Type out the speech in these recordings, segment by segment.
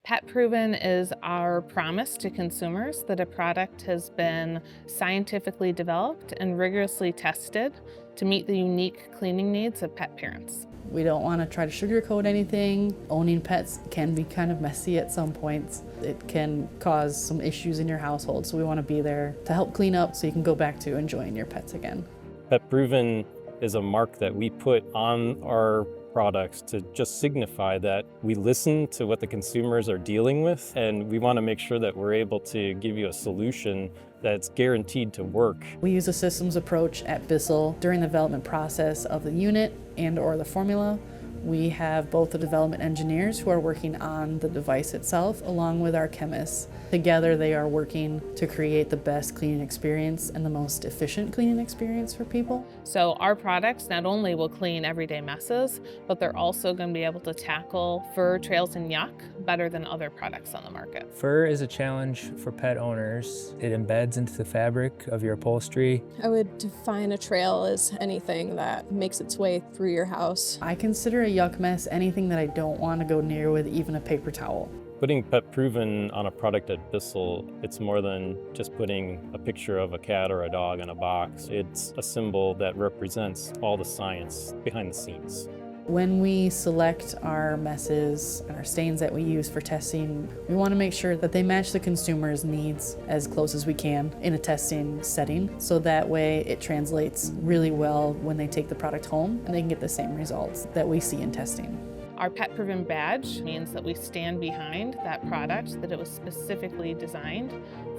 Pet Proven is our promise to consumers that a product has been scientifically developed and rigorously tested to meet the unique cleaning needs of pet parents. We don't want to try to sugarcoat anything. Owning pets can be kind of messy at some points. It can cause some issues in your household, so we want to be there to help clean up so you can go back to enjoying your pets again. Pet Proven is a mark that we put on our products to just signify that we listen to what the consumers are dealing with, and we want to make sure that we're able to give you a solution that's guaranteed to work. We use a systems approach at Bissell during the development process of the unit and/or the formula. We have both the development engineers who are working on the device itself along with our chemists. Together they are working to create the best cleaning experience and the most efficient cleaning experience for people. So our products not only will clean everyday messes, but they're also going to be able to tackle fur, trails, and yuck better than other products on the market. Fur is a challenge for pet owners. It embeds into the fabric of your upholstery. I would define a trail as anything that makes its way through your house. I consider a yuck mess anything that I don't want to go near with even a paper towel. Putting Pet Proven on a product at Bissell, it's more than just putting a picture of a cat or a dog in a box. It's a symbol that represents all the science behind the scenes. When we select our messes and our stains that we use for testing, we want to make sure that they match the consumer's needs as close as we can in a testing setting, so that way it translates really well when they take the product home and they can get the same results that we see in testing. Our Pet Proven badge means that we stand behind that product, that it was specifically designed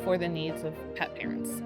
for the needs of pet parents.